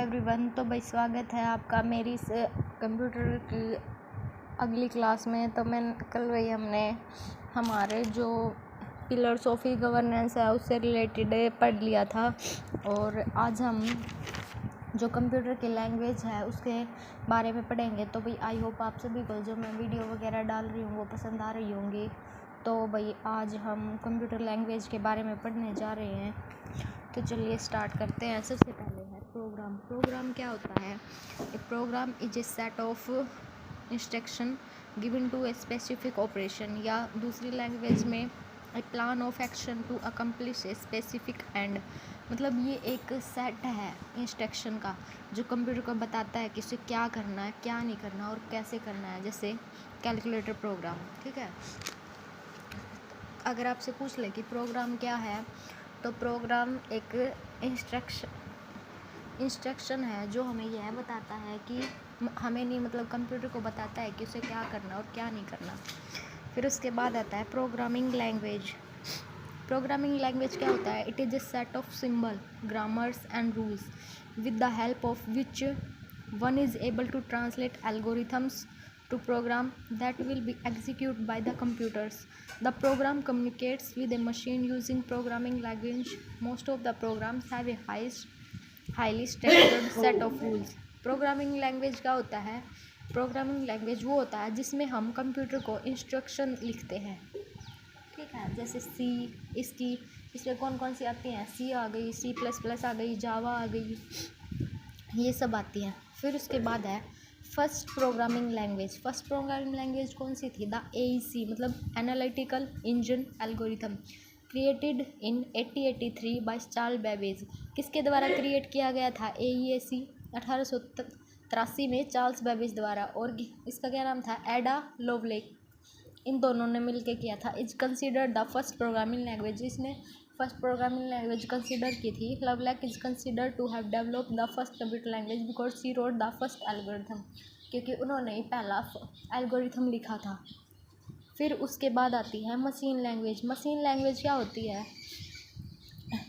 Everyone. तो भाई स्वागत है आपका मेरी इस कंप्यूटर की अगली क्लास में। तो मैं कल वही हमने हमारे जो पिलर्स ऑफ ई गवर्नेंस है उससे रिलेटेड पढ़ लिया था, और आज हम जो कंप्यूटर की लैंग्वेज है उसके बारे में पढ़ेंगे। तो भाई आई होप आप सभी को जो मैं वीडियो वगैरह डाल रही हूँ वो पसंद आ रही होंगी। तो भाई आज हम कंप्यूटर लैंग्वेज के बारे में पढ़ने जा रहे हैं, तो चलिए स्टार्ट करते हैं। सबसे पहले है प्रोग्राम। प्रोग्राम क्या होता है? A program is a set of instruction given to a specific operation, या दूसरी लैंग्वेज में a plan of action to accomplish a specific end. मतलब ये एक सेट है इंस्ट्रक्शन का जो कंप्यूटर को बताता है कि उसे क्या करना है, क्या नहीं करना और कैसे करना है। जैसे कैलकुलेटर प्रोग्राम, ठीक है। अगर आपसे पूछ ले कि प्रोग्राम क्या है, तो प्रोग्राम एक इंस्ट्रक्शन है जो हमें यह बताता है कि हमें नहीं, मतलब कंप्यूटर को बताता है कि उसे क्या करना और क्या नहीं करना। फिर उसके बाद आता है प्रोग्रामिंग लैंग्वेज। प्रोग्रामिंग लैंग्वेज क्या होता है? It is a set of symbol, grammars and rules with the help of which one is able to translate algorithms to program that will be executed by the computers. The program communicates with a machine using programming language. Most of the programs have a highly structured set of rules. Programming language क्या होता है? Programming language वो होता है जिसमें हम computer को instruction लिखते हैं, ठीक है। जैसे सी, इसमें कौन कौन सी आती हैं? सी आ गई, C++ आ गई, जावा आ गई, ये सब आती हैं। फिर उसके बाद है first programming language. First programming language कौन सी थी? द AEC, मतलब analytical engine algorithm, created in 1883 by Charles Babbage. किसके द्वारा क्रिएट किया गया था AEC? 1883 में चार्ल्स बेबेज द्वारा। और इसका क्या नाम था? एडा लोवलेक। इन दोनों ने मिलकर किया था। Is considered the first programming language. इसने फर्स्ट प्रोग्रामिंग लैंग्वेज कंसिडर की थी। Lovelace is considered to have developed the first computer language because she wrote the first algorithm, क्योंकि उन्होंने ही पहला एल्गोरिथम लिखा था। फिर उसके बाद आती है मशीन लैंग्वेज। मशीन लैंग्वेज क्या होती है?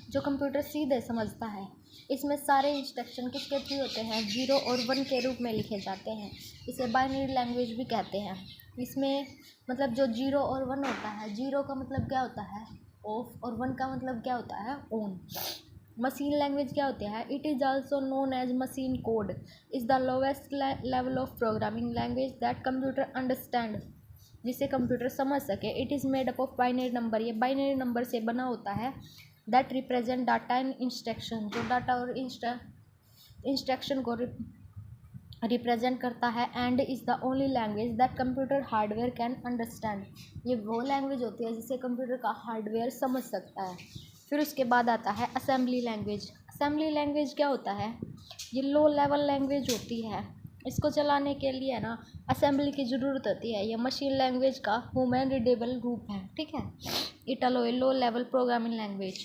जो कंप्यूटर सीधे समझता है। इसमें सारे इंस्ट्रक्शन किसके थ्रू होते हैं? 0 और 1 के रूप में लिखे जाते हैं। इसे बाइनरी लैंग्वेज भी कहते हैं। इसमें मतलब जो 0 और 1 होता है, 0 का मतलब क्या होता है? ऑफ, और 1 का मतलब क्या होता है? ऑन। मशीन लैंग्वेज क्या होती है? It is also known as machine code, is the lowest level of programming language that computer understand, जिसे कंप्यूटर समझ सके। It is made up of binary number. ये बाइनरी नंबर से बना होता है। That represent data and instruction, जो data और इंस्ट्रक्शन को रिप्रेजेंट करता है। And is the only language that computer hardware can understand. ये वो लैंग्वेज होती है जिसे कंप्यूटर का हार्डवेयर समझ सकता है। फिर उसके बाद आता है असेंबली लैंग्वेज। असेंबली लैंग्वेज क्या होता है? ये लो लेवल लैंग्वेज होती है। इसको चलाने के लिए ना असेंबली की ज़रूरत होती है। यह मशीन लैंग्वेज का ह्यूमन रीडेबल रूप है, ठीक है। It also a low level programming language.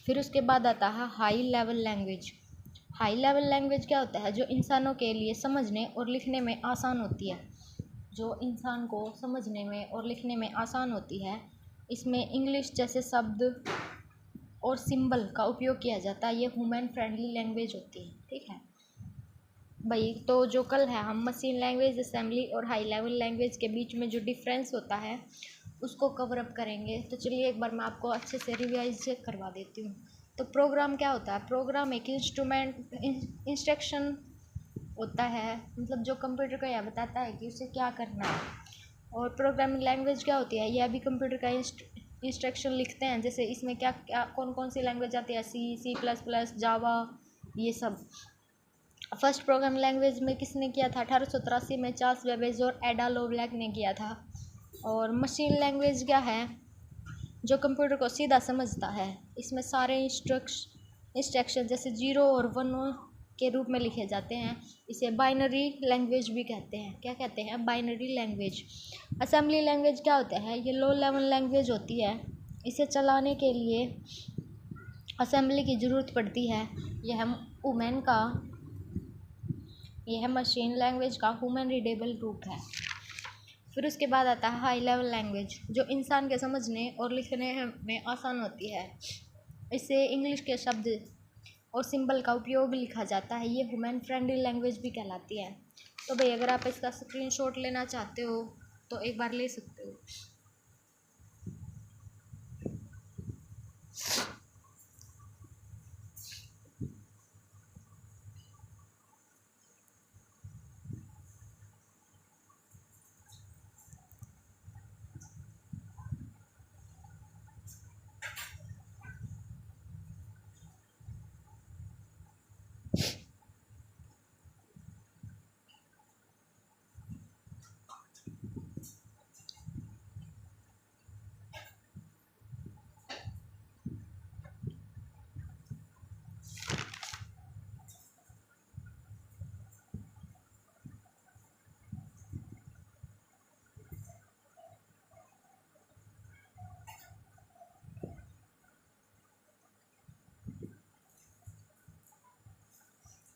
फिर उसके बाद आता है high level language. High level language क्या होता है? जो इंसानों के लिए समझने और लिखने में आसान होती है। जो इंसान को समझने में और लिखने में आसान होती है। इसमें इंग्लिश जैसे शब्द और सिंबल का उपयोग किया जाता है। ये ह्यूमन फ्रेंडली लैंग्वेज होती है, ठीक है भाई। तो जो कल है हम मशीन लैंग्वेज, असेंबली और हाई लेवल लैंग्वेज के बीच में जो डिफरेंस होता है उसको कवर अप करेंगे। तो चलिए एक बार मैं आपको अच्छे से रिवाइज करवा देती हूँ। तो प्रोग्राम क्या होता है? प्रोग्राम एक इंस्ट्रक्शन होता है, मतलब जो कंप्यूटर को यह बताता है कि उसे क्या करना है। और प्रोग्रामिंग लैंग्वेज क्या होती है? यह भी कंप्यूटर का इंस्ट्रक्शन लिखते हैं। जैसे इसमें क्या क्या कौन कौन सी लैंग्वेज आती है? C++, जावा, ये सब। फर्स्ट प्रोग्रामिंग लैंग्वेज में किसने किया था? 1883 में चार्ल्स बेबेज और एडा लोवलेक ने किया था। और मशीन लैंग्वेज क्या है? जो कंप्यूटर को सीधा समझता है। इसमें सारे इंस्ट्रक्शन जैसे 0 और 1 के रूप में लिखे जाते हैं। इसे बाइनरी लैंग्वेज भी कहते हैं। क्या कहते हैं? Binary language. असेंबली लैंग्वेज क्या होता है? ये लो लेवल लैंग्वेज होती है। इसे चलाने के लिए असेंबली की ज़रूरत पड़ती है। यह मशीन लैंग्वेज का ह्यूमन रीडेबल रूप है। फिर उसके बाद आता है हाई लेवल लैंग्वेज, जो इंसान के समझने और लिखने में आसान होती है। इससे इंग्लिश के शब्द और सिंबल का उपयोग लिखा जाता है। ये ह्यूमन फ्रेंडली लैंग्वेज भी कहलाती है। तो भाई अगर आप इसका स्क्रीनशॉट लेना चाहते हो तो एक बार ले सकते हो।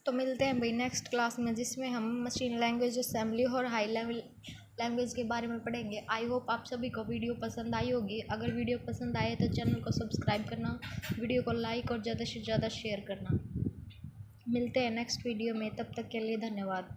तो मिलते हैं भाई नेक्स्ट क्लास में, जिसमें हम मशीन लैंग्वेज असेंबली और हाई लेवल लैंग्वेज के बारे में पढ़ेंगे। आई होप आप सभी को वीडियो पसंद आई होगी। अगर वीडियो पसंद आए तो चैनल को सब्सक्राइब करना, वीडियो को लाइक और ज़्यादा से ज़्यादा शेयर करना। मिलते हैं नेक्स्ट वीडियो में, तब तक के लिए धन्यवाद।